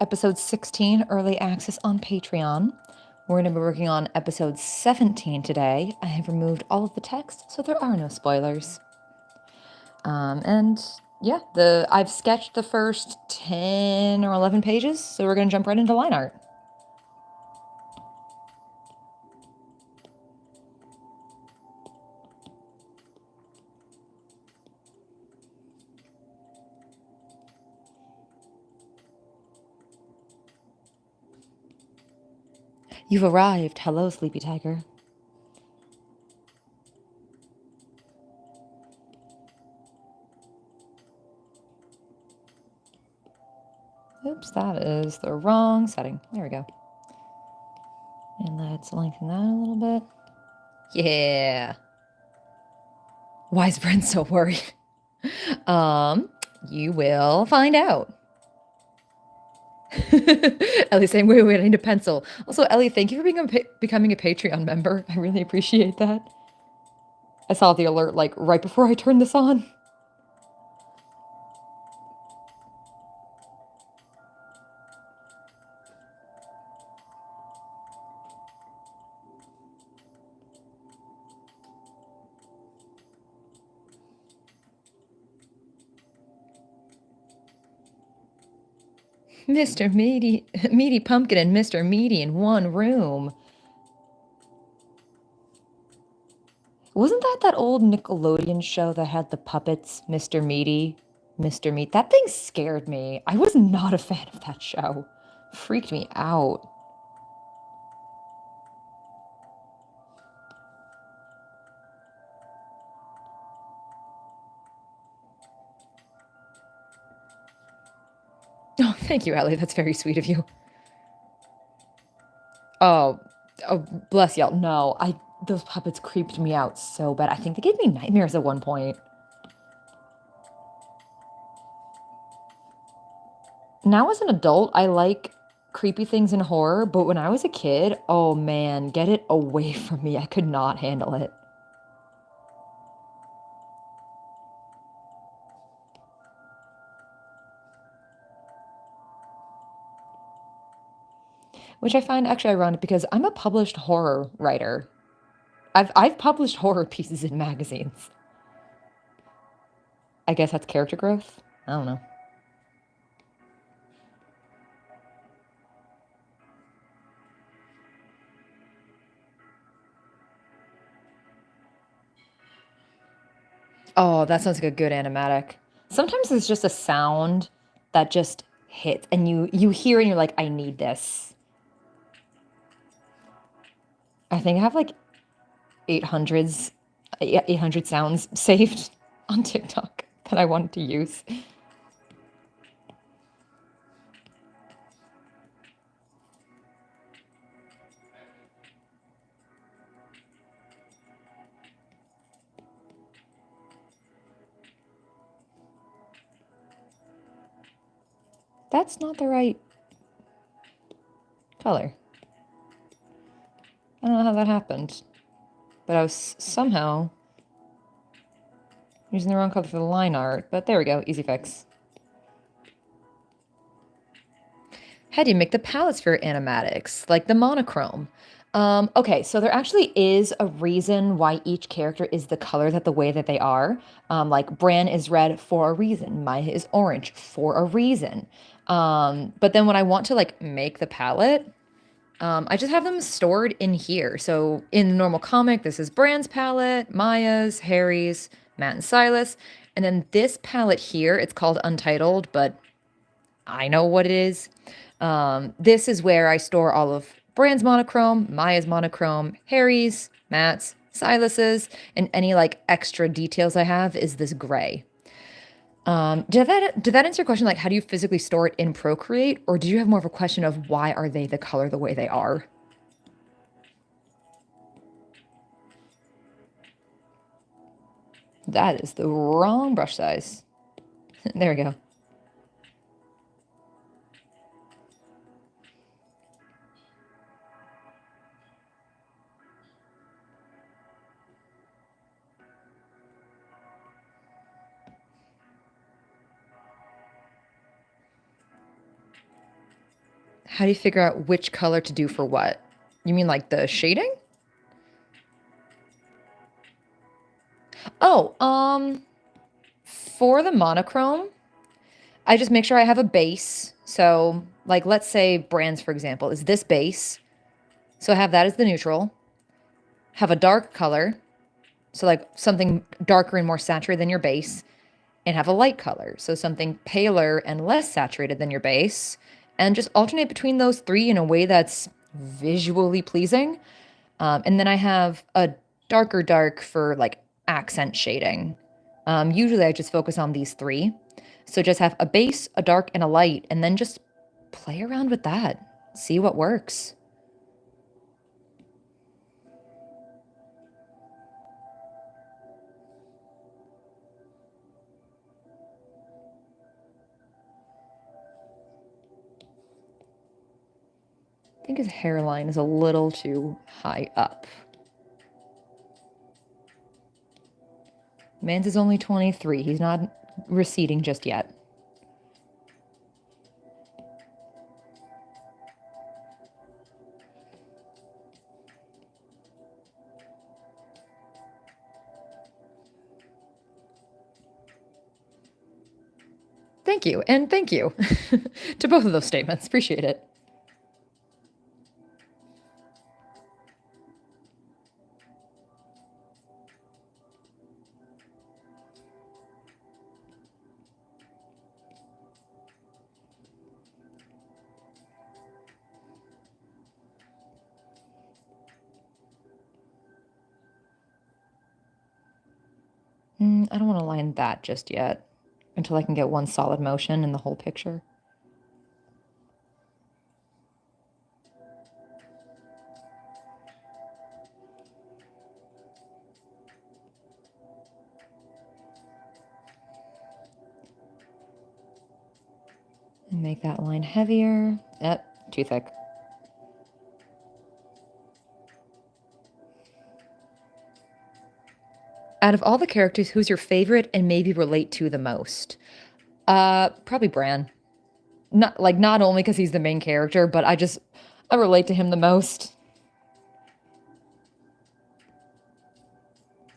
episode 16, Early Access on Patreon. We're going to be working on episode 17 today. I have removed all of the text, so there are no spoilers. And yeah, I've sketched the first 10 or 11 pages, so we're going to jump right into line art. You've arrived. Hello, Sleepy Tiger. Oops, that is the wrong setting. There we go. And let's lengthen that a little bit. Yeah. Why is Brent so worried? You will find out. Ellie saying, wait, I need a pencil. Also, Ellie, thank you for becoming a Patreon member. I really appreciate that. I saw the alert, like, right before I turned this on. Mr. Meaty Pumpkin and Mr. Meaty in one room. Wasn't that old Nickelodeon show that had the puppets, Mr. Meaty, Mr. Meat? That thing scared me. I was not a fan of that show. Freaked me out. Oh, thank you, Ellie. That's very sweet of you. Oh, bless y'all. No, those puppets creeped me out so bad. I think they gave me nightmares at one point. Now as an adult, I like creepy things in horror, but when I was a kid, oh man, get it away from me. I could not handle it. Which I find actually ironic because I'm a published horror writer. I've published horror pieces in magazines. I guess that's character growth. I don't know. Oh, that sounds like a good animatic. Sometimes it's just a sound that just hits and you hear and you're like, I need this. I think I have like 800s 800 sounds saved on TikTok that I wanted to use. That's not the right color. I don't know how that happened, but I was somehow using the wrong color for the line art, but there we go, easy fix. How do you make the palettes for your animatics, like the monochrome? Okay, so there actually is a reason why each character is the color that the way that they are. Like Bran is red for a reason, Maya is orange for a reason. But then when I want to like make the palette, I just have them stored in here. So in the normal comic, this is Bran's palette, Maya's, Harry's, Matt and Silas. And then this palette here, it's called Untitled, but I know what it is. This is where I store all of Bran's monochrome, Maya's monochrome, Harry's, Matt's, Silas's, and any like extra details I have is this gray. Did that answer your question? Like, how do you physically store it in Procreate, or do you have more of a question of why are they the color the way they are? That is the wrong brush size. There we go. How do you figure out which color to do for what? You mean like the shading? Oh, for the monochrome, I just make sure I have a base. So, like, let's say brands, for example, is this base. So I have that as the neutral. Have a dark color. So, like, something darker and more saturated than your base. And have a light color. So, something paler and less saturated than your base. And just alternate between those three in a way that's visually pleasing. And then I have a darker dark for like accent shading. Usually I just focus on these three. So just have a base, a dark, and a light, and then just play around with that. See what works. I think his hairline is a little too high up. Mans is only 23. He's not receding just yet. Thank you, and thank you to both of those statements. Appreciate it. I don't want to line that just yet until I can get one solid motion in the whole picture. And make that line heavier. Too thick. Out of all the characters, who's your favorite and maybe relate to the most? Probably Bran. Not only because he's the main character, but I relate to him the most.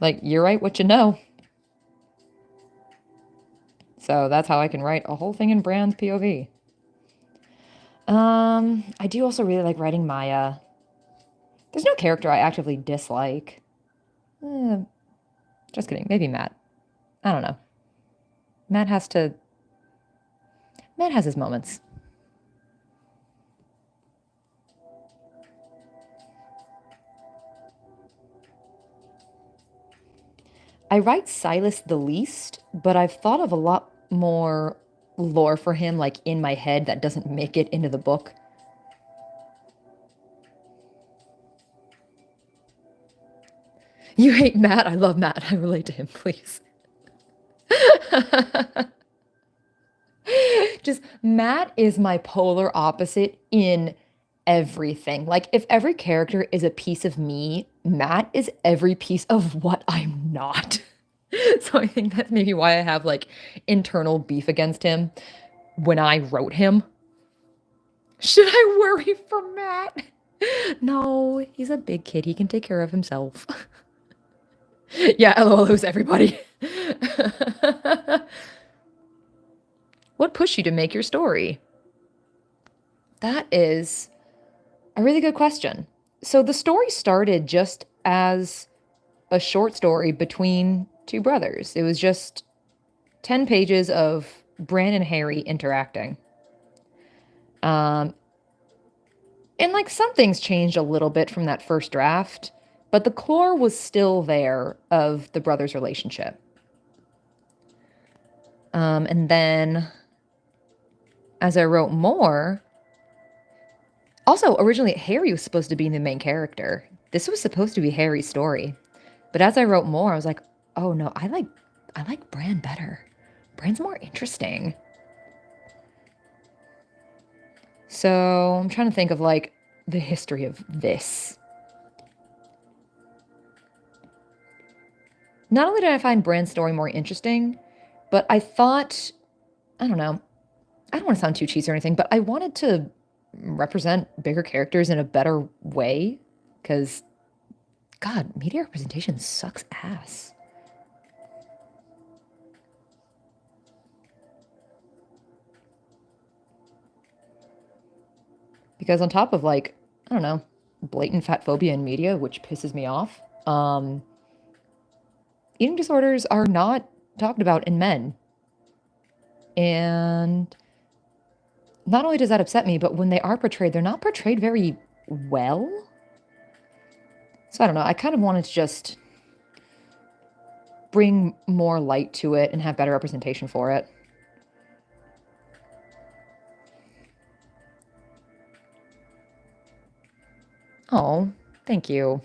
Like, you're right what you know. So that's how I can write a whole thing in Bran's POV. I do also really like writing Maya. There's no character I actively dislike. Eh, just kidding. Maybe Matt. I don't know. Matt has to. Matt has his moments. I write Silas the least, but I've thought of a lot more lore for him, like in my head, that doesn't make it into the book. You hate Matt? I love Matt. I relate to him, please. Just Matt is my polar opposite in everything. Like, if every character is a piece of me, Matt is every piece of what I'm not. So I think that's maybe why I have like internal beef against him when I wrote him. Should I worry for Matt? No, he's a big kid. He can take care of himself. Yeah, LOL, who's everybody? What pushed you to make your story? That is a really good question. So the story started just as a short story between two brothers. It was just 10 pages of Bran and Harry interacting. And like some things changed a little bit from that first draft, but the core was still there of the brothers' relationship. And then as I wrote more, also originally Harry was supposed to be the main character. This was supposed to be Harry's story. But as I wrote more, I was like, oh no, I like Bran better. Bran's more interesting. So I'm trying to think of like the history of this. Not only did I find Bran's story more interesting, but I thought, I don't know, I don't want to sound too cheesy or anything, but I wanted to represent bigger characters in a better way. Because, God, media representation sucks ass. Because on top of like, I don't know, blatant fat phobia in media, which pisses me off, eating disorders are not talked about in men. And not only does that upset me, but when they are portrayed, they're not portrayed very well. So I don't know. I kind of wanted to just bring more light to it and have better representation for it. Oh, thank you.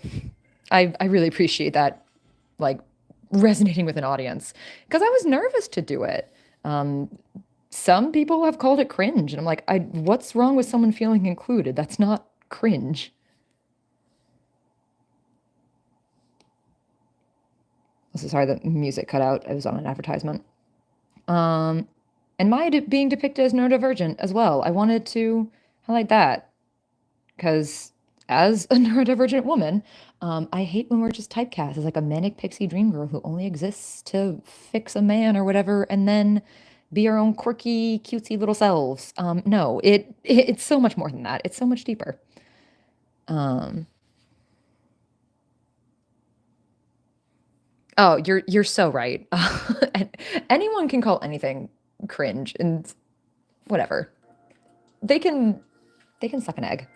I really appreciate that, like, resonating with an audience because I was nervous to do it. Um, some people have called it cringe, and I'm like, what's wrong with someone feeling included? That's not cringe. Also, sorry, the music cut out. I was on an advertisement. Um, and being depicted as neurodivergent as well. I wanted to highlight that because as a neurodivergent woman, I hate when we're just typecast as like a manic pixie dream girl who only exists to fix a man or whatever, and then be our own quirky, cutesy little selves. No, it's so much more than that. It's so much deeper. Um, oh, you're so right. And anyone can call anything cringe and whatever. They can they can suck an egg.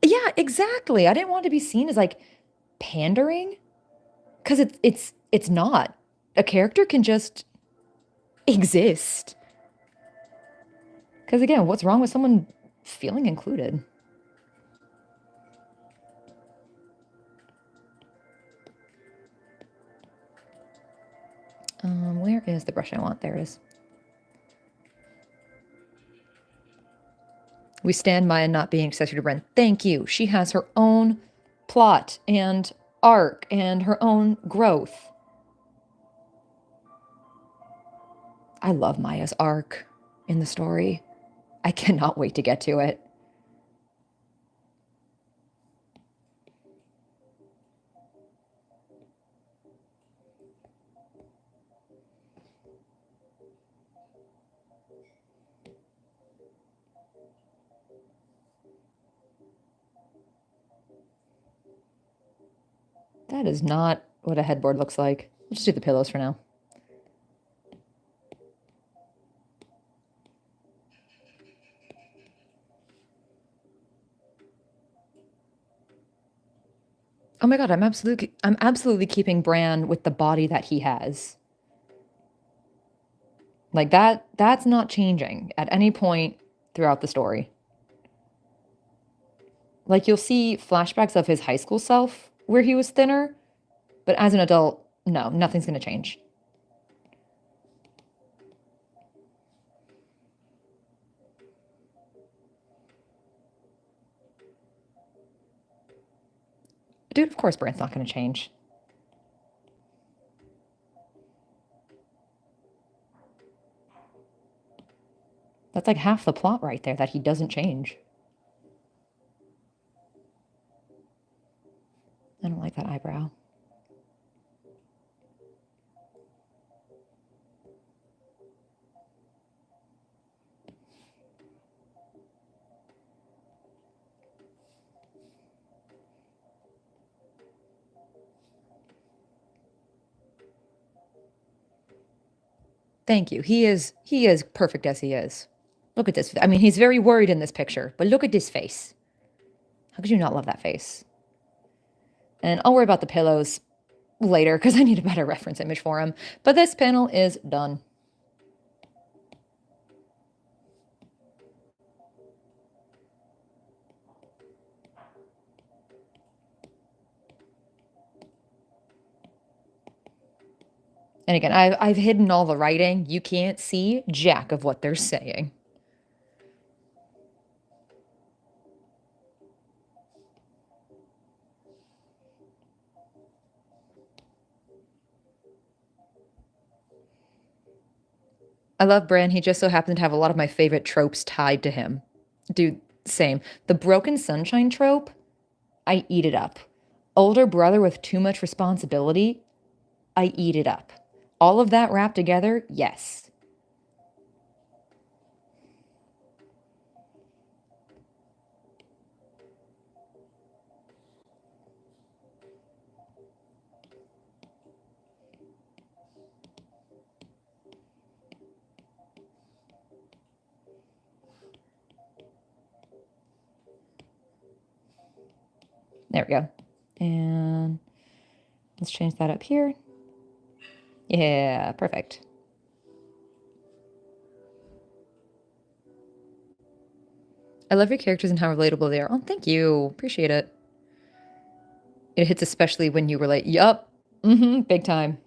Yeah, exactly. I didn't want to be seen as like pandering because it's not. A character can just exist. Because again, what's wrong with someone feeling included? Where is the brush I want? There it is. We stand Maya not being accessory to Bren. Thank you. She has her own plot and arc and her own growth. I love Maya's arc in the story. I cannot wait to get to it. That is not what a headboard looks like. We'll just do the pillows for now. Oh my god, I'm absolutely keeping Bran with the body that he has. Like that's not changing at any point throughout the story. Like you'll see flashbacks of his high school self where he was thinner, but as an adult, no, nothing's going to change. Dude, of course Bran's not going to change. That's like half the plot right there that he doesn't change. I don't like that eyebrow. Thank you. He is perfect as he is. Look at this. I mean, he's very worried in this picture, but look at this face. How could you not love that face? And I'll worry about the pillows later because I need a better reference image for him. But this panel is done. And again, I've hidden all the writing. You can't see jack of what they're saying. I love Bran. He just so happens to have a lot of my favorite tropes tied to him. Dude, same. The broken sunshine trope, I eat it up. Older brother with too much responsibility, I eat it up. All of that wrapped together, yes. There we go. And let's change that up here. Yeah, perfect. I love your characters and how relatable they are. Oh, thank you. Appreciate it. It hits especially when you relate. Yup. Mm-hmm. Big time.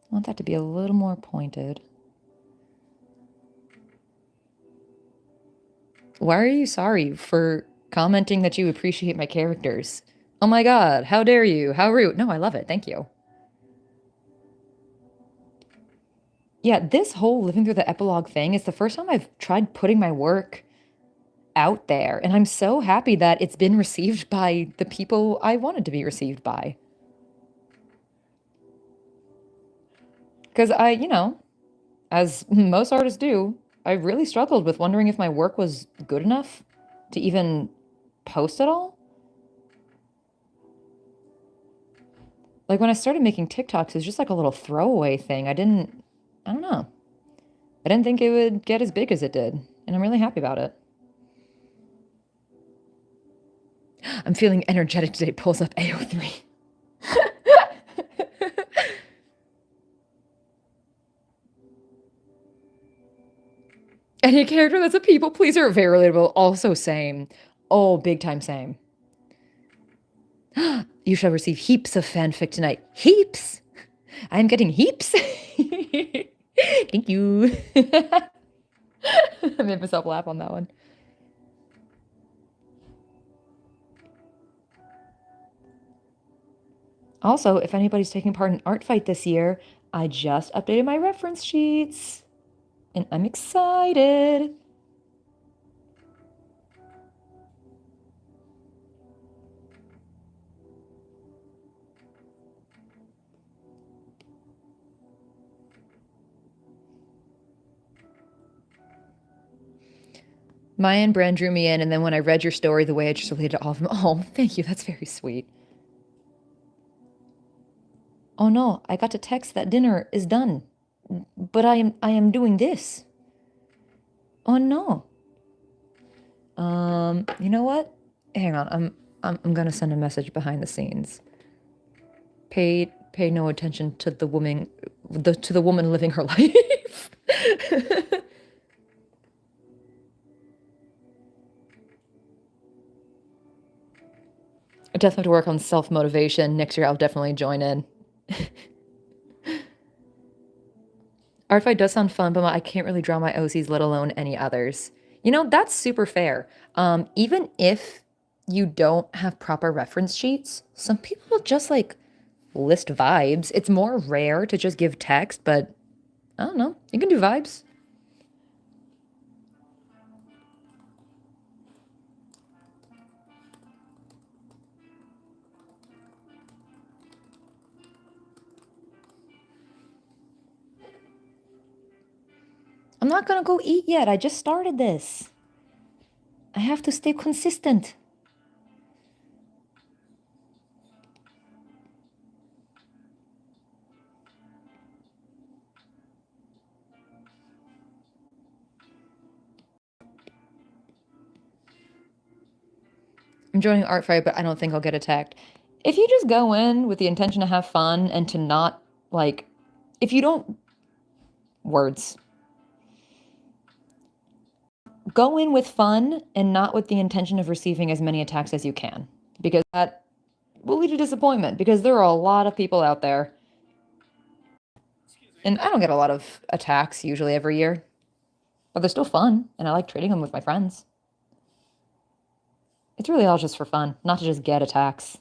I want that to be a little more pointed. Why are you sorry for commenting that you appreciate my characters? Oh my god, how dare you? How rude. No, I love it. Thank you. Yeah, this whole living through the epilogue thing is the first time I've tried putting my work out there, and I'm so happy that it's been received by the people I wanted to be received by. Because as most artists do, I really struggled with wondering if my work was good enough to even post at all. Like when I started making TikToks, it was just like a little throwaway thing. I don't know. I didn't think it would get as big as it did, and I'm really happy about it. I'm feeling energetic today, pulls up AO3. Any character that's a people pleaser, very relatable. Also same. Oh, big time same. You shall receive heaps of fanfic tonight. Heaps! I'm getting heaps. Thank you. I made myself laugh on that one. Also, if anybody's taking part in Art Fight this year, I just updated my reference sheets. And I'm excited. Maya and Brand drew me in, and then when I read your story, the way I just related to all of them, oh, thank you, that's very sweet. Oh no, I got a text that dinner is done, but I am doing this. Oh no. You know what? Hang on, I'm gonna send a message behind the scenes. Pay no attention to the woman, to the woman living her life. I definitely have to work on self-motivation. Next year, I'll definitely join in. Art fight does sound fun, but I can't really draw my OCs, let alone any others. That's super fair. Even if you don't have proper reference sheets, some people just like list vibes. It's more rare to just give text, but I don't know. You can do vibes. I'm not gonna go eat yet. I just started this. I have to stay consistent. I'm joining Art Fight, but I don't think I'll get attacked. If you just go in with the intention to have fun and to not, like, if you don't, words. Go in with fun and not with the intention of receiving as many attacks as you can, because that will lead to disappointment, because there are a lot of people out there. And I don't get a lot of attacks usually every year, but they're still fun, and I like trading them with my friends. It's really all just for fun, not to just get attacks.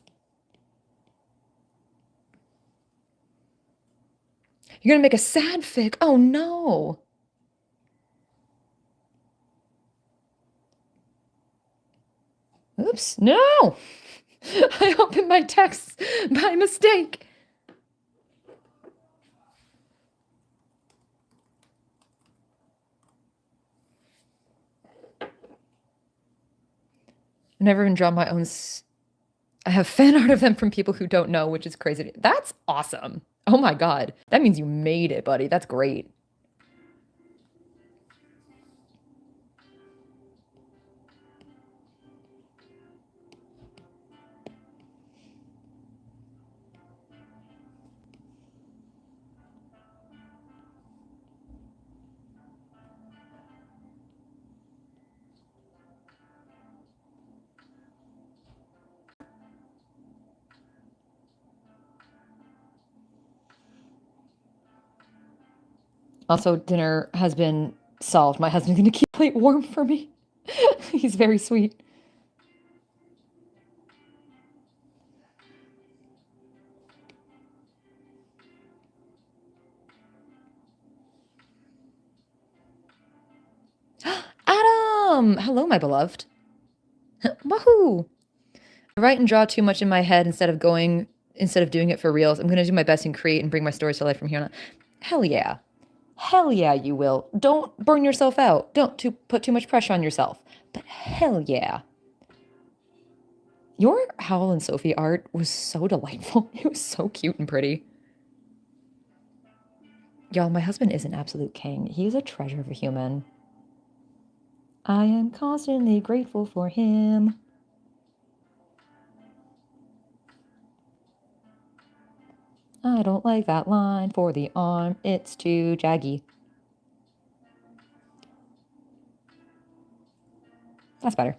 You're gonna make a sad fic. Oh no. Oops. No. I opened my texts by mistake. I've never even drawn my own. I have fan art of them from people who don't know, which is crazy. That's awesome. Oh my God. That means you made it, buddy. That's great. Also, dinner has been solved. My husband's going to keep the plate warm for me. He's very sweet. Adam! Hello, my beloved. Wahoo! I write and draw too much in my head instead of doing it for reals. I'm going to do my best and create and bring my stories to life from here on out. Hell yeah. Hell yeah, you will. Don't burn yourself out. Put too much pressure on yourself. But hell yeah. Your Howl and Sophie art was so delightful. It was so cute and pretty. Y'all, my husband is an absolute king. He is a treasure of a human. I am constantly grateful for him. I don't like that line for the arm. It's too jaggy. That's better.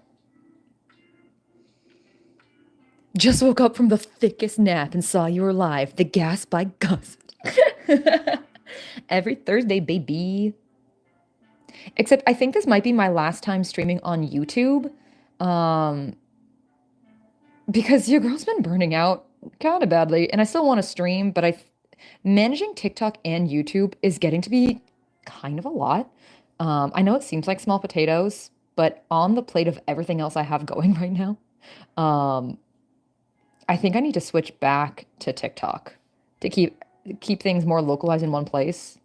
Just woke up from the thickest nap and saw you were live. The gas by gust. Every Thursday, baby. Except I think this might be my last time streaming on YouTube. Um, because your girl's been burning out kind of badly, and I still want to stream, but managing TikTok and YouTube is getting to be kind of a lot. I know it seems like small potatoes, but on the plate of everything else I have going right now, um, I think I need to switch back to TikTok to keep things more localized in one place.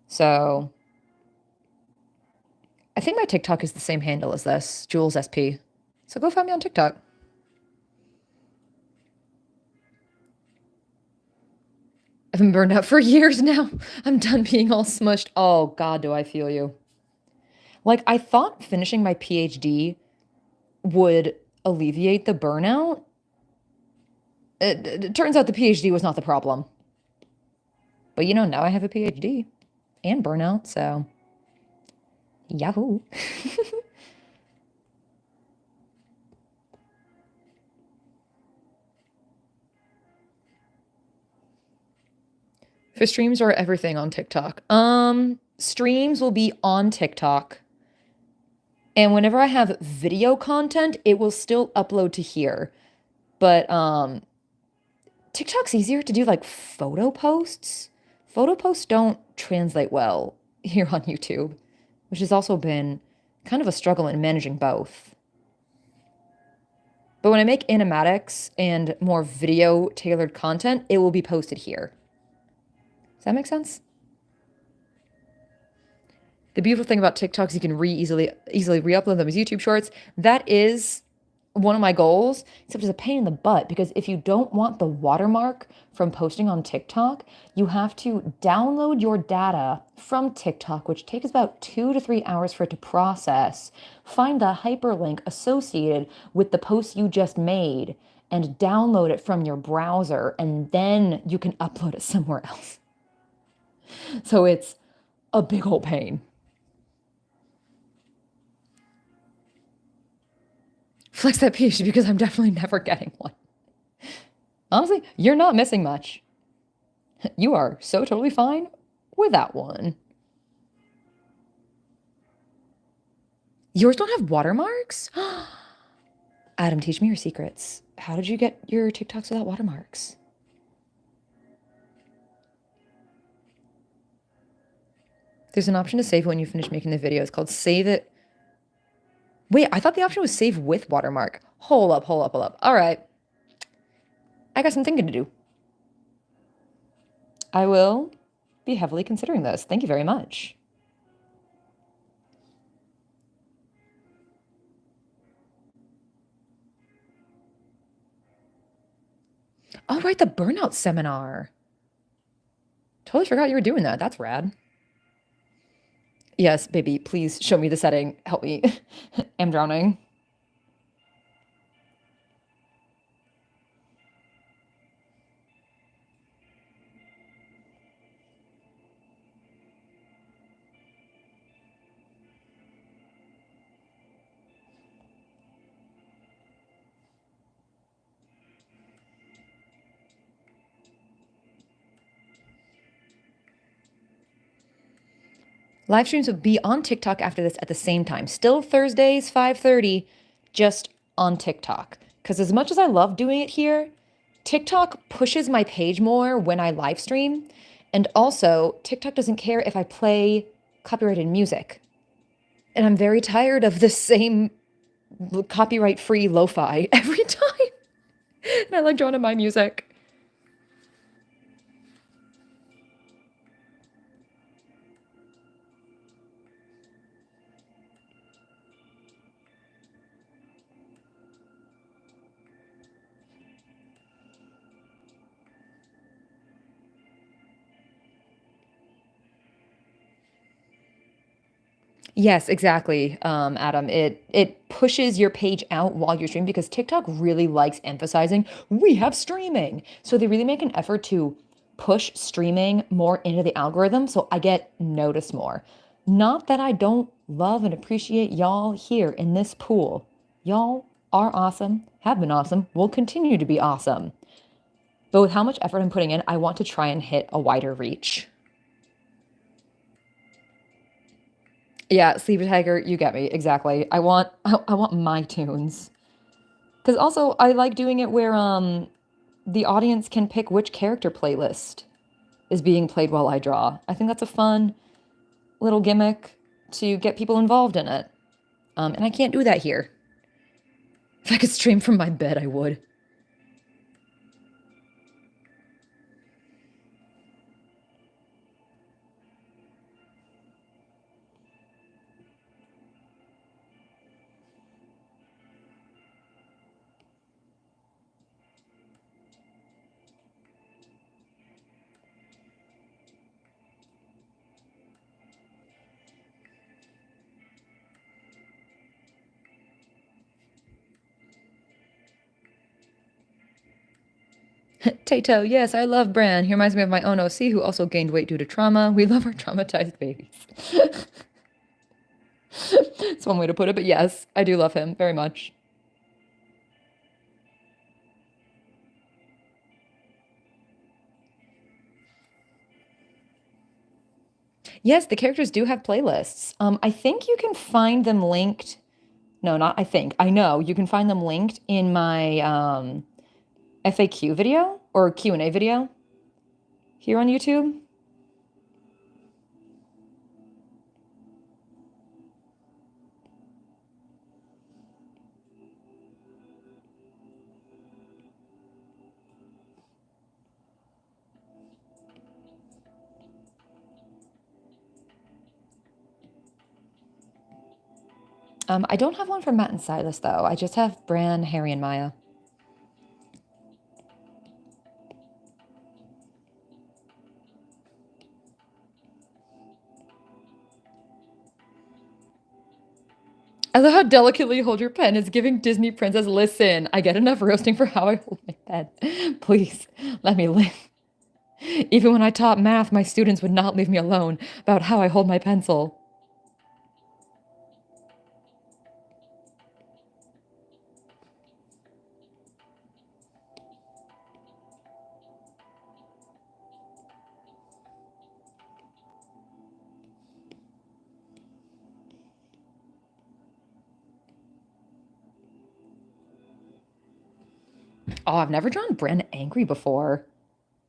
So I think my TikTok is the same handle as this, Jules SP. So go find me on TikTok. I've been burned out for years now. I'm done being all smushed. Oh God, do I feel you. Like I thought finishing my PhD would alleviate the burnout. It turns out the PhD was not the problem. But now I have a PhD and burnout, so yahoo. For streams or everything on TikTok. Streams will be on TikTok. And whenever I have video content, it will still upload to here. But TikTok's easier to do like photo posts. Photo posts don't translate well here on YouTube, which has also been kind of a struggle in managing both. But when I make animatics and more video tailored content, it will be posted here. Does that make sense? The beautiful thing about TikTok is you can easily re-upload them as YouTube shorts. That is one of my goals, except it's a pain in the butt because if you don't want the watermark from posting on TikTok, you have to download your data from TikTok, which takes about 2 to 3 hours for it to process, find the hyperlink associated with the post you just made, and download it from your browser, and then you can upload it somewhere else. So it's a big old pain. Flex that PhD because I'm definitely never getting one. Honestly, you're not missing much. You are so totally fine without one. Yours don't have watermarks? Adam, teach me your secrets. How did you get your TikToks without watermarks? There's an option to save when you finish making the video. It's called save it. Wait, I thought the option was save with watermark. Hold up, hold up, hold up. All right. I got some thinking to do. I will be heavily considering this. Thank you very much. Oh, right, the burnout seminar. Totally forgot you were doing that. That's rad. Yes, baby, please show me the setting. Help me. I'm drowning. Live streams will be on TikTok after this at the same time. Still Thursdays, 5:30, just on TikTok. Because as much as I love doing it here, TikTok pushes my page more when I live stream. And also, TikTok doesn't care if I play copyrighted music. And I'm very tired of the same copyright-free lo-fi every time. And I like drawing in my music. Yes, exactly, Adam. It pushes your page out while you're streaming because TikTok really likes emphasizing we have streaming. So they really make an effort to push streaming more into the algorithm so I get noticed more. Not that I don't love and appreciate y'all here in this pool. Y'all are awesome, have been awesome, will continue to be awesome. But with how much effort I'm putting in, I want to try and hit a wider reach. Yeah, Sleepy Tiger, you get me. Exactly. I want my tunes. Because also I like doing it where the audience can pick which character playlist is being played while I draw. I think that's a fun little gimmick to get people involved in it. And I can't do that here. If I could stream from my bed, I would. Tato, yes, I love Bran. He reminds me of my own OC who also gained weight due to trauma. We love our traumatized babies. It's one way to put it, but yes, I do love him very much. Yes, the characters do have playlists. I think you can find them linked. No, not I think. I know you can find them linked in my FAQ video or Q&A video here on YouTube. I don't have one for Matt and Silas though. I just have Bran, Harry, and Maya. I love how delicately you hold your pen. It's giving Disney princess. Listen, I get enough roasting for how I hold my pen. Please, let me live. Even when I taught math, my students would not leave me alone about how I hold my pencil. Oh, I've never drawn Bran angry before.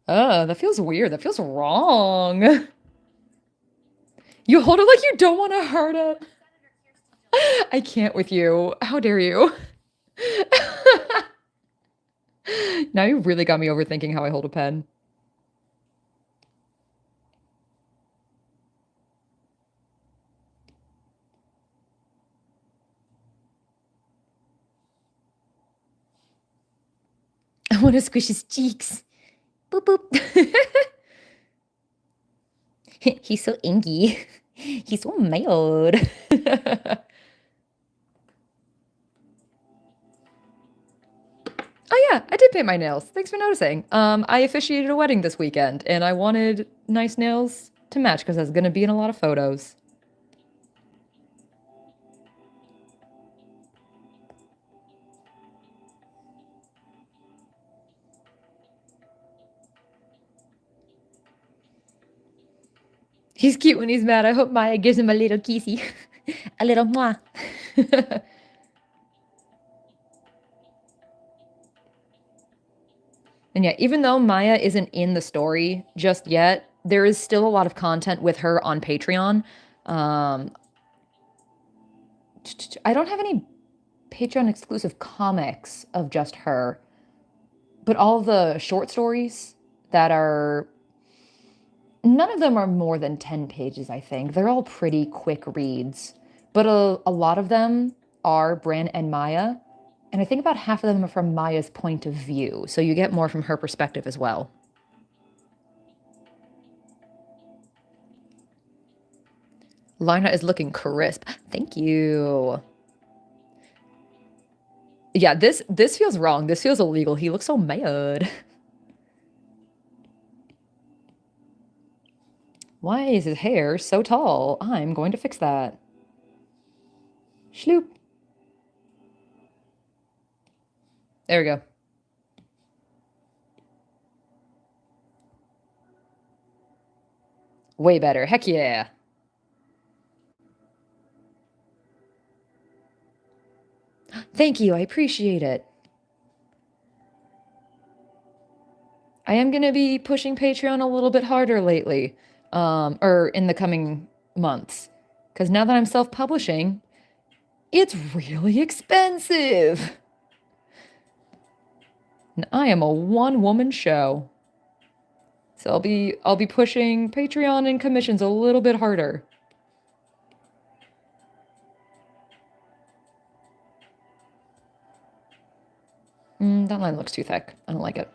That feels weird. That feels wrong. You hold it like you don't want to hurt it. I can't with you. How dare you? Now you really got me overthinking how I hold a pen. I want to squish his cheeks. Boop boop. He's so inky. He's so mild. Oh yeah, I did paint my nails. Thanks for noticing. I officiated a wedding this weekend, and I wanted nice nails to match because I was gonna be in a lot of photos. He's cute when he's mad. I hope Maya gives him a little kissy. A little mwah. And yeah, even though Maya isn't in the story just yet, there is still a lot of content with her on Patreon. Um, I don't have any Patreon exclusive comics of just her, but all the short stories that are none of them are more than 10 pages, I think. They're all pretty quick reads, but a lot of them are Bran and Maya. And I think about half of them are from Maya's point of view, so you get more from her perspective as well. Lina is looking crisp. Thank you. Yeah, this feels wrong. This feels illegal. He looks so mad. Why is his hair so tall? I'm going to fix that. Schloop. There we go. Way better. Heck yeah. Thank you. I appreciate it. I am going to be pushing Patreon a little bit harder lately, or in the coming months. Because now that I'm self-publishing, it's really expensive. And I am a one-woman show. So I'll be pushing Patreon and commissions a little bit harder. That line looks too thick. I don't like it.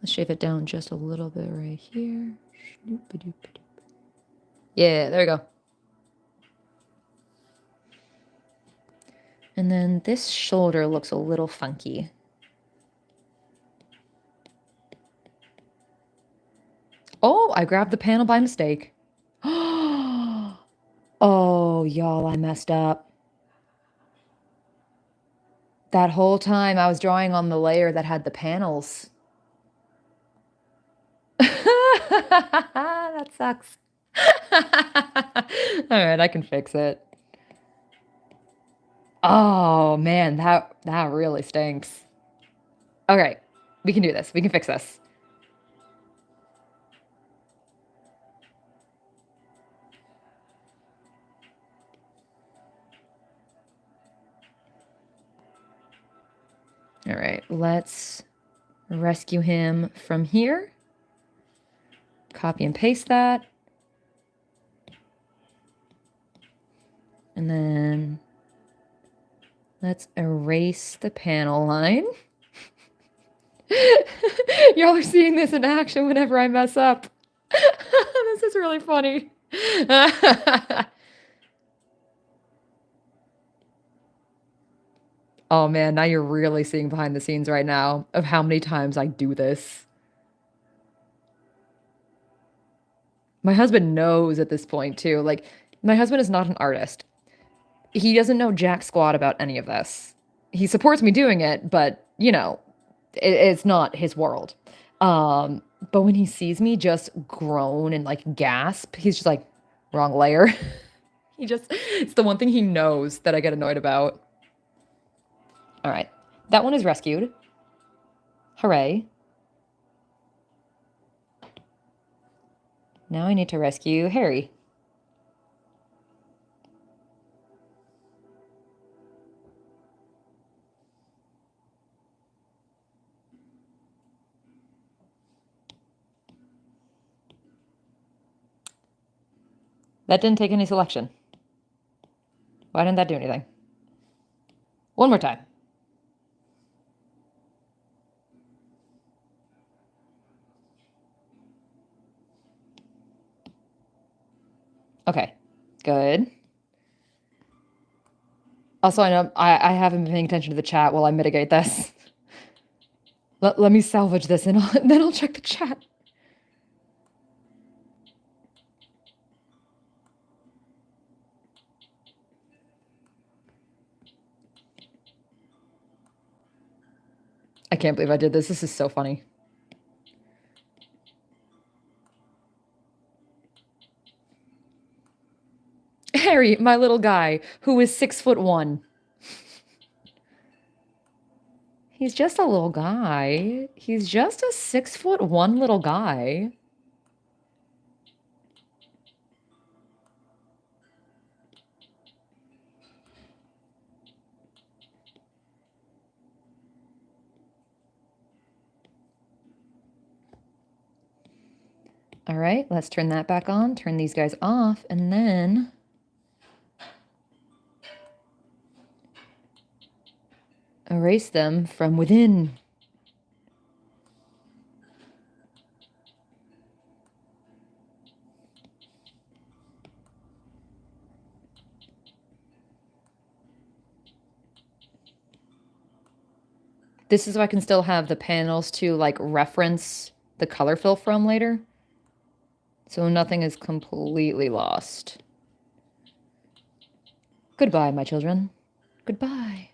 Let's shave it down just a little bit right here. Yeah, there we go. And then this shoulder looks a little funky. Oh, I grabbed the panel by mistake. Oh, y'all, I messed up. That whole time I was drawing on the layer that had the panels. That sucks. All right, I can fix it. Oh man, that really stinks. Okay, we can do this. We can fix this. All right, let's rescue him from here. Copy and paste that. And then let's erase the panel line. Y'all are seeing this in action whenever I mess up. This is really funny. Oh man, now you're really seeing behind the scenes right now of how many times I do this. My husband knows at this point too. Like, my husband is not an artist. He doesn't know jack squat about any of this. He supports me doing it, but it's not his world. But when he sees me just groan and like gasp, he's just like, wrong layer. It's the one thing he knows that I get annoyed about. All right, that one is rescued. Hooray. Now I need to rescue Harry. That didn't take any selection. Why didn't that do anything? One more time. Okay, good. Also, I know I haven't been paying attention to the chat while I mitigate this. Let me salvage this and then I'll check the chat. I can't believe I did this. This is so funny. Harry, my little guy, who is 6'1". He's just a little guy. He's just a 6'1" little guy. All right, let's turn that back on, turn these guys off, and then erase them from within. This is so I can still have the panels to like reference the color fill from later. So nothing is completely lost. Goodbye, my children. Goodbye.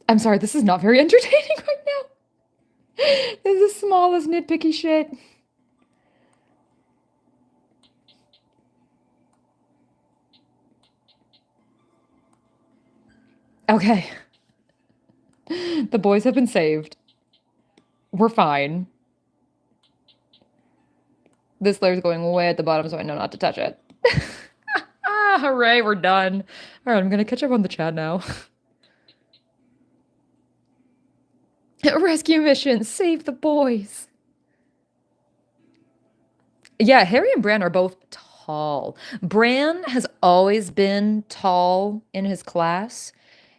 I'm sorry, this is not very entertaining right now. This is the smallest nitpicky shit. Okay. The boys have been saved. We're fine. This layer's going way at the bottom, so I know not to touch it. Ah, hooray, we're done. All right, I'm gonna catch up on the chat now. Rescue mission, save the boys. Yeah, Harry and Bran are both tall. Bran has always been tall in his class.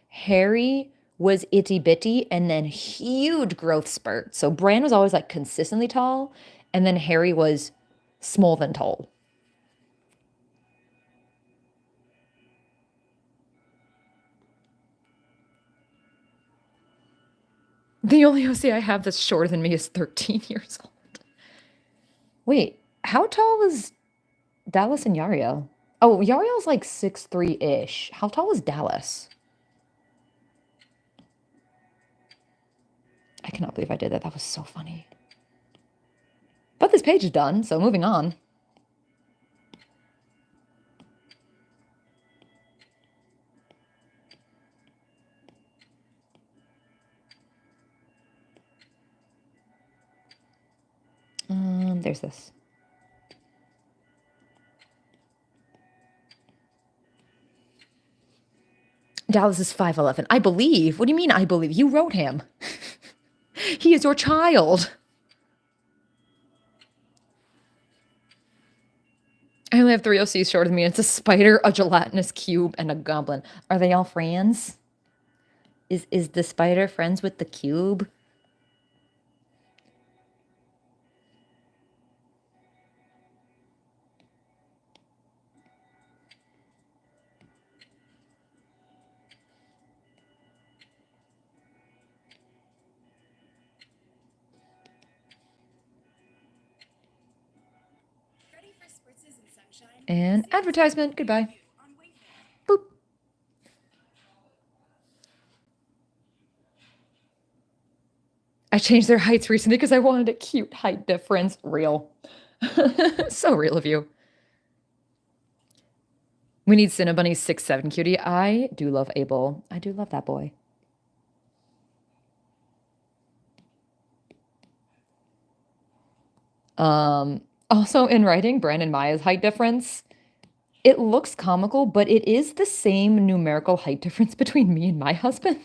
Harry was itty bitty and then huge growth spurt. So Bran was always like consistently tall, and then Harry was small than tall. The only OC I have that's shorter than me is 13 years old. Wait, how tall is Dallas and Yariel? Oh, Yariel's like 6'3"-ish. How tall is Dallas? I cannot believe I did that. That was so funny. But this page is done, so moving on. There's this. Dallas is 5'11". I believe. What do you mean I believe? You wrote him. He is your child. I only have 3 OCs shorter than me. It's a spider, a gelatinous cube, and a goblin. Are they all friends? Is the spider friends with the cube? And advertisement. Goodbye. Boop. I changed their heights recently because I wanted a cute height difference. Real. So real of you. We need Cinnabunny's 6'7" cutie. I do love Abel. I do love that boy. Also in writing, Brandon Maya's height difference. It looks comical, but it is the same numerical height difference between me and my husband.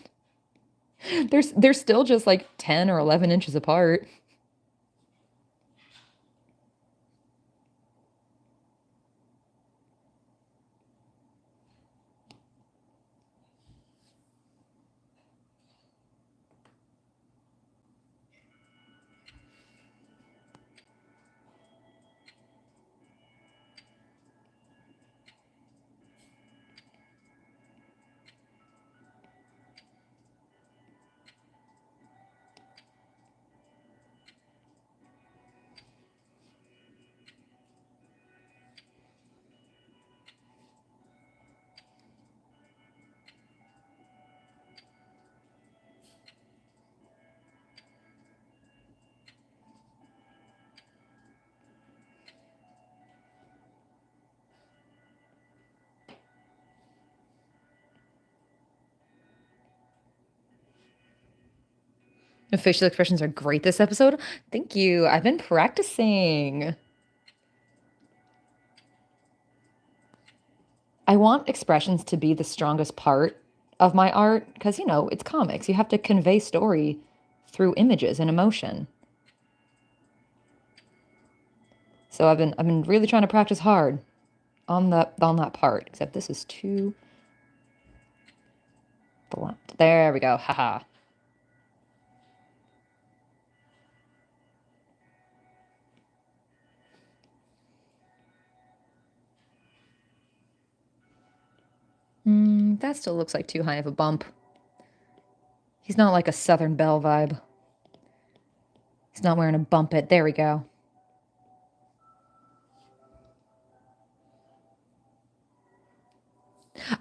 They're still just like 10 or 11 inches apart. The facial expressions are great this episode. Thank you. I've been practicing. I want expressions to be the strongest part of my art because, it's comics. You have to convey story through images and emotion. So I've been really trying to practice hard on that part, except this is too blunt. There we go. Haha. That still looks like too high of a bump. He's not like a Southern Belle vibe. He's not wearing a bump it. There we go.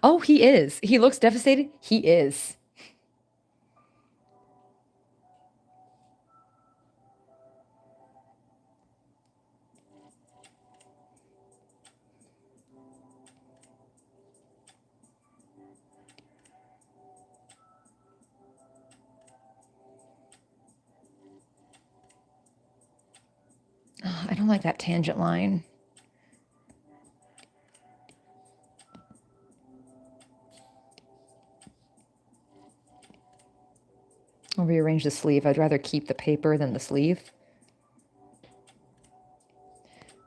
Oh, he is. He looks devastated. He is. Oh, I don't like that tangent line. I'll rearrange the sleeve. I'd rather keep the paper than the sleeve.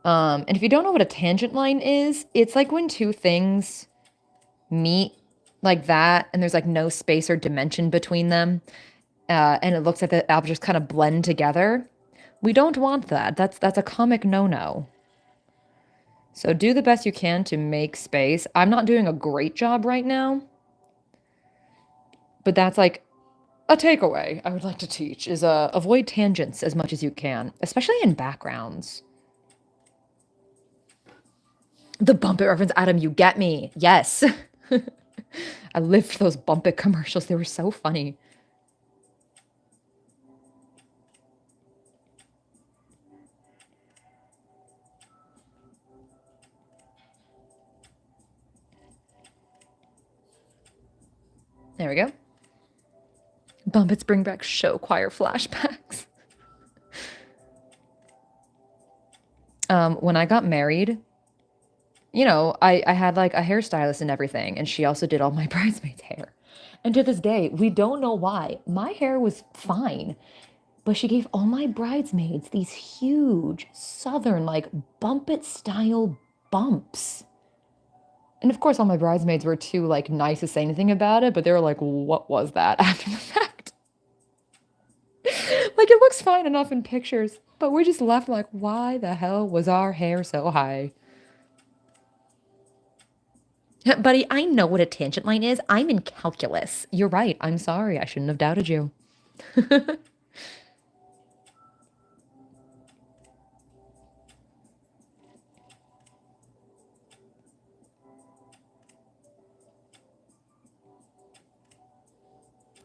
And if you don't know what a tangent line is, it's like when two things meet like that, and there's like no space or dimension between them, and it looks like the objects kind of blend together. We don't want that. That's a comic no-no. So do the best you can to make space. I'm not doing a great job right now, but that's like a takeaway I would like to teach is avoid tangents as much as you can, especially in backgrounds. The Bump It reference, Adam, you get me. Yes. I lived for those Bump It commercials. They were so funny. There we go. Bump It's bring back show choir flashbacks. When I got married, I had like a hairstylist and everything, and she also did all my bridesmaids' hair. And to this day, we don't know why. My hair was fine, but she gave all my bridesmaids these huge southern, like bump it style bumps. And of course, all my bridesmaids were too like nice to say anything about it, but they were like, "What was that?" After the fact. Like it looks fine enough in pictures, but we just left like, why the hell was our hair so high? Buddy, I know what a tangent line is. I'm in calculus. You're right. I'm sorry. I shouldn't have doubted you.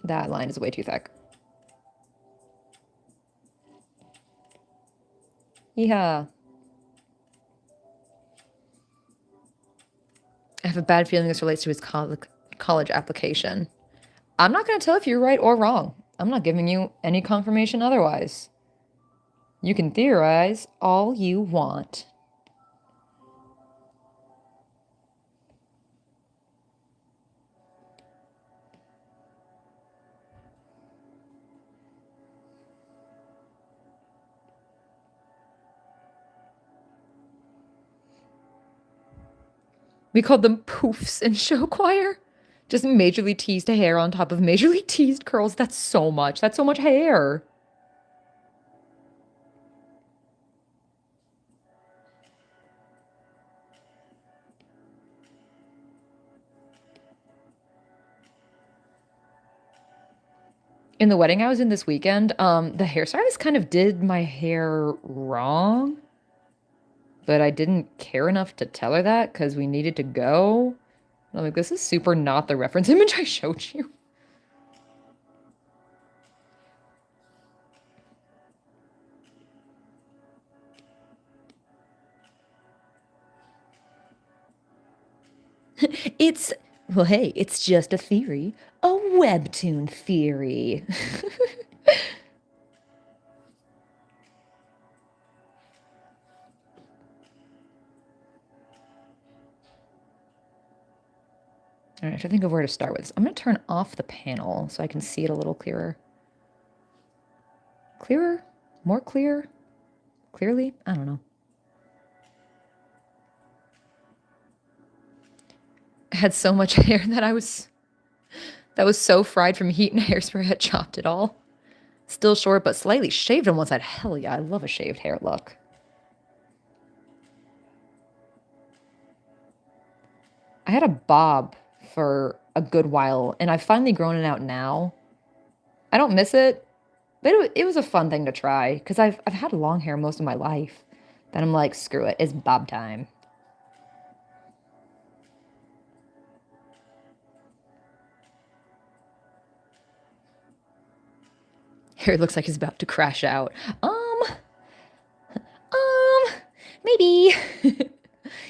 That line is way too thick. Yeah. I have a bad feeling this relates to his college application. I'm not going to tell if you're right or wrong. I'm not giving you any confirmation otherwise. You can theorize all you want. We called them poofs in show choir. Just majorly teased hair on top of majorly teased curls. That's so much. That's so much hair. In the wedding I was in this weekend, the hairstylist kind of did my hair wrong, but I didn't care enough to tell her that because we needed to go. I'm like, this is super not the reference image I showed you. It's, well, hey, it's just a theory. A webtoon theory. All right, I should think of where to start with this. I'm going to turn off the panel so I can see it a little clearer. Clearer? More clear? Clearly? I don't know. I had so much hair that was so fried from heat and hairspray I had chopped it all. Still short, but slightly shaved on one side. Hell yeah, I love a shaved hair look. I had a bob for a good while, and I've finally grown it out now. I don't miss it, but it was a fun thing to try because I've had long hair most of my life. Then I'm like, screw it, it's bob time. Hair looks like he's about to crash out. Um, maybe.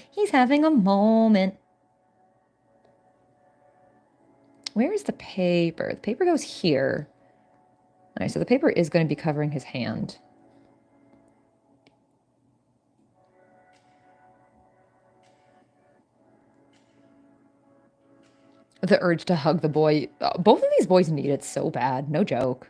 He's having a moment. Where is the paper? The paper goes here. All right, so the paper is going to be covering his hand. The urge to hug the boy. Both of these boys need it so bad. No joke.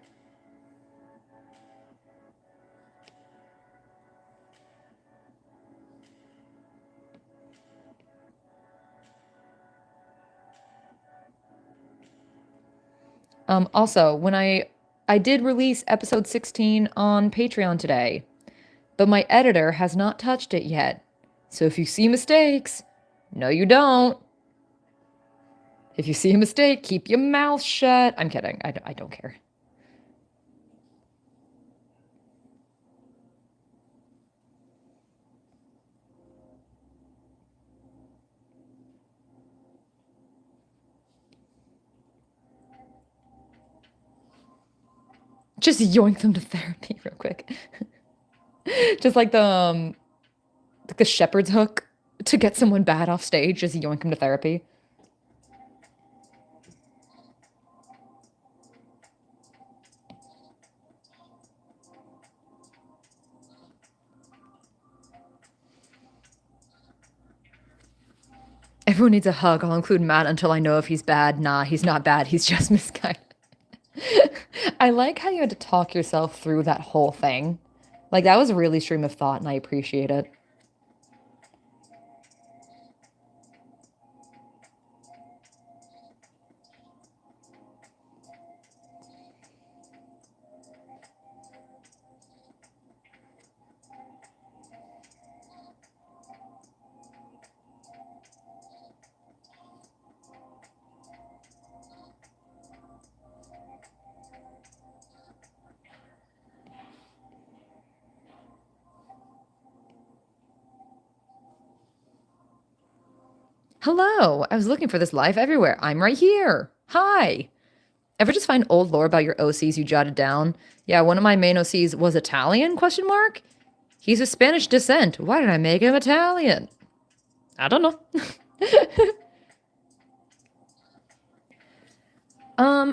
Also, when I did release episode 16 on Patreon today, but my editor has not touched it yet. So if you see mistakes, no you don't. If you see a mistake, keep your mouth shut. I'm kidding. I don't care. Just yoink them to therapy real quick. Just like the shepherd's hook to get someone bad off stage, just yoink them to therapy. Everyone needs a hug. I'll include Matt until I know if he's bad. Nah, he's not bad. He's just misguided. I like how you had to talk yourself through that whole thing. Like, that was a really stream of thought, and I appreciate it. Hello, I was looking for this live everywhere. I'm right here. Hi. Ever just find old lore about your OCs you jotted down? Yeah, one of my main OCs was Italian, question mark? He's of Spanish descent. Why did I make him Italian? I don't know.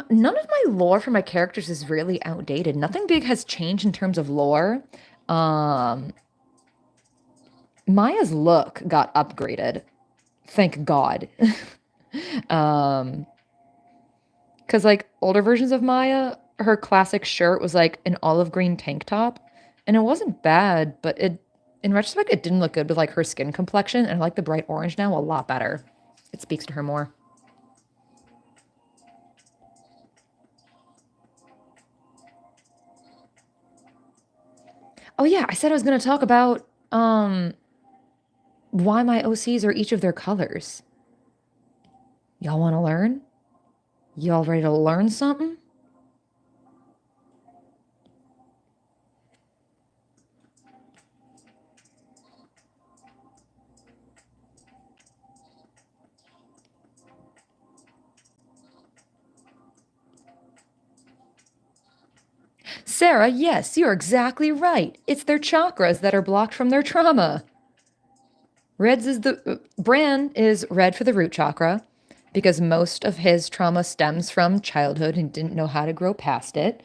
None of my lore for my characters is really outdated. Nothing big has changed in terms of lore. Um, Maya's look got upgraded. Thank God. Um, because like older versions of Maya, her classic shirt was like an olive green tank top, and it wasn't bad, but it in retrospect it didn't look good with like her skin complexion, and I like the bright orange now a lot better. It speaks to her more. Oh yeah, I said I was gonna talk about why my OCs are each of their colors. Y'all want to learn? Y'all ready to learn something? Sarah, yes, you're exactly right. It's their chakras that are blocked from their trauma. Red's is the Bran is red for the root chakra because most of his trauma stems from childhood and didn't know how to grow past it.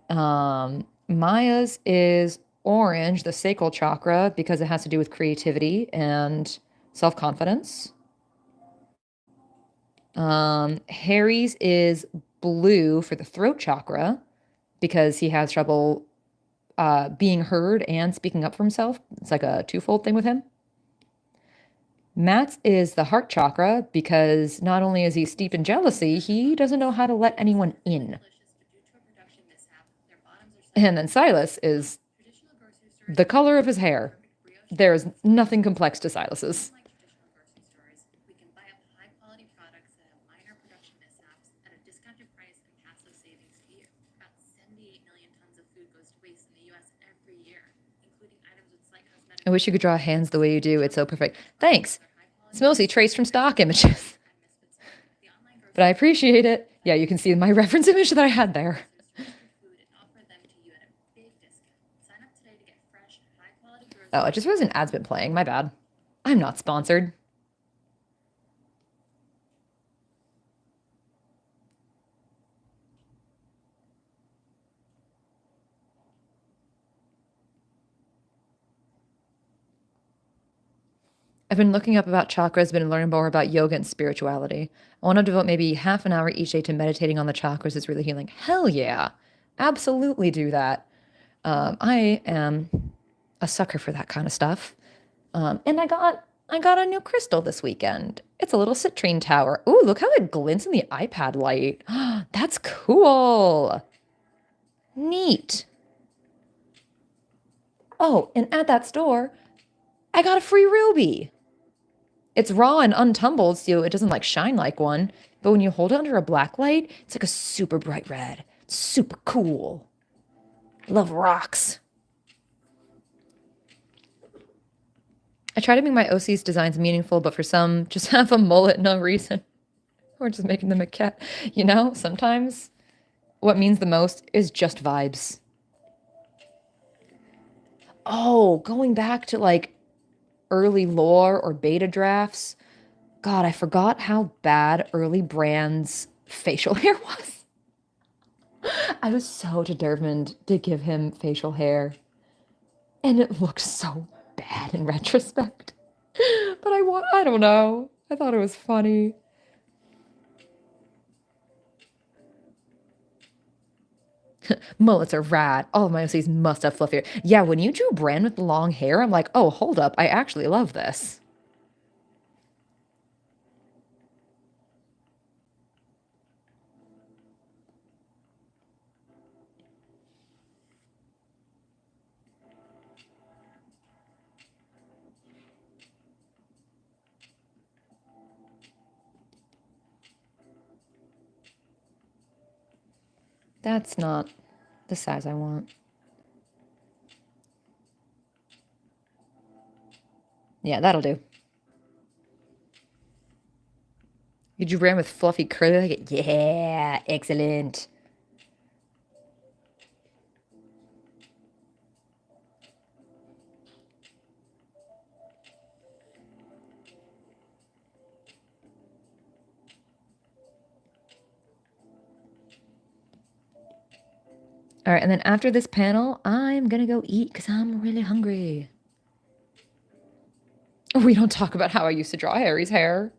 Maya's is orange, the sacral chakra, because it has to do with creativity and self confidence. Harry's is blue for the throat chakra because he has trouble being heard and speaking up for himself. It's like a twofold thing with him. Matt's is the heart chakra because not only is he steeped in jealousy, he doesn't know how to let anyone in. And then Silas is the color of his hair. There's nothing complex to Silas's. I wish you could draw hands the way you do. It's so perfect. Thanks. It's mostly traced from stock images. But I appreciate it. Yeah, you can see my reference image that I had there. Oh, I just realized an ad's been playing. My bad. I'm not sponsored. I've been looking up about chakras, been learning more about yoga and spirituality. I want to devote maybe half an hour each day to meditating on the chakras. It's really healing. Hell yeah. Absolutely do that. I am a sucker for that kind of stuff. And I got a new crystal this weekend. It's a little citrine tower. Ooh, look how it glints in the iPad light. That's cool. Neat. Oh, and at that store, I got a free ruby. It's raw and untumbled, so it doesn't like shine like one. But when you hold it under a black light, it's like a super bright red. It's super cool. Love rocks. I try to make my OC's designs meaningful, but for some, just have a mullet, no reason. Or just making them a cat. You know, sometimes what means the most is just vibes. Oh, going back to like early lore or beta drafts. God, I forgot how bad early Brand's facial hair was. I was so determined to give him facial hair. And it looked so bad in retrospect. But I don't know. I thought it was funny. Mullets are rad. All of my OCs must have fluffier. Yeah, when you drew Bran with long hair, I'm like, oh, hold up. I actually love this. That's not the size I want. Yeah, that'll do. You drew Bran with fluffy curly hair? Yeah, excellent. All right, and then after this panel, I'm gonna go eat because I'm really hungry. We don't talk about how I used to draw Harry's hair.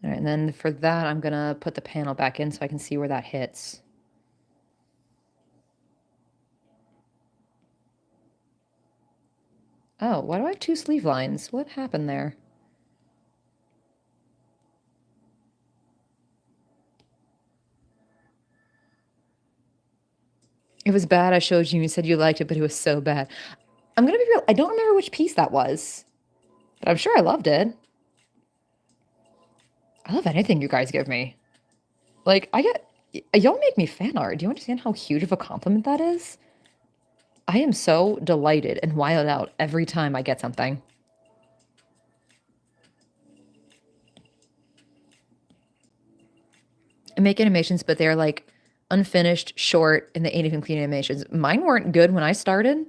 All right, and then for that, I'm gonna put the panel back in so I can see where that hits. Oh, why do I have two sleeve lines? What happened there? It was bad. I showed you and you said you liked it, but it was so bad. I'm gonna be real. I don't remember which piece that was, but I'm sure I loved it. I love anything you guys give me. Like, y'all make me fan art. Do you understand how huge of a compliment that is? I am so delighted and wild out every time I get something. I make animations, but they're like unfinished, short, and they ain't even clean animations. Mine weren't good when I started.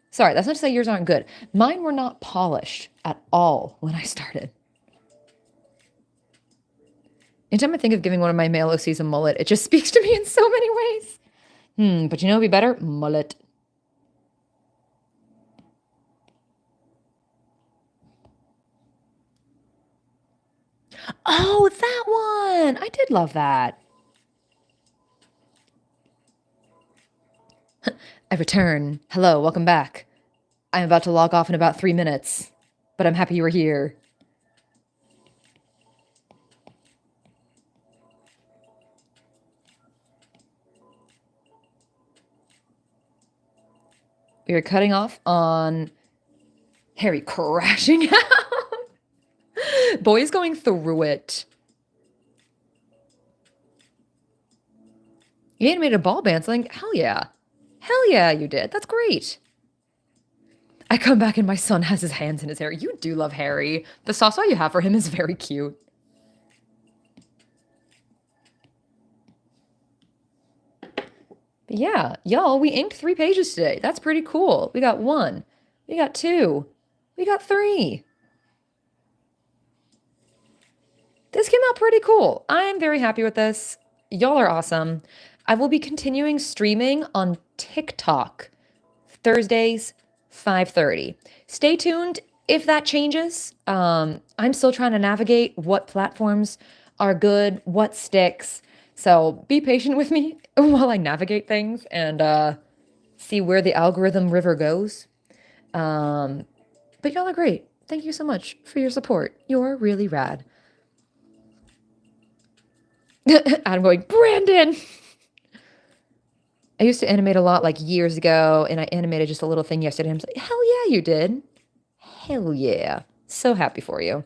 Sorry, that's not to say yours aren't good. Mine were not polished at all when I started. Anytime I think of giving one of my male OCs a mullet, it just speaks to me in so many ways. But you know what'd be better? Mullet. Oh, that one! I did love that. I return. Hello, welcome back. I'm about to log off in about 3 minutes, but I'm happy you were here. We are cutting off on Harry crashing out. Boy's going through it. You animated a ball bouncing? Hell yeah. Hell yeah, you did. That's great. I come back and my son has his hands in his hair. You do love Harry. The soft spot you have for him is very cute. But yeah, y'all, we inked 3 pages today. That's pretty cool. We got 1. We got 2. We got 3. This came out pretty cool. I'm very happy with this. Y'all are awesome. I will be continuing streaming on TikTok Thursdays, 5:30. Stay tuned if that changes. I'm still trying to navigate what platforms are good, what sticks. So be patient with me while I navigate things and see where the algorithm river goes. But y'all are great. Thank you so much for your support. You're really rad. I'm going, Brandon! I used to animate a lot like years ago, and I animated just a little thing yesterday. I'm like, hell yeah, you did. Hell yeah. So happy for you.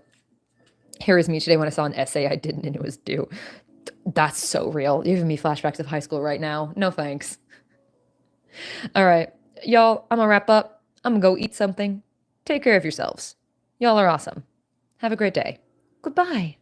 Here is me today when I saw an essay I didn't and it was due. That's so real. You're giving me flashbacks of high school right now. No thanks. All right. Y'all, I'm gonna wrap up. I'm gonna go eat something. Take care of yourselves. Y'all are awesome. Have a great day. Goodbye.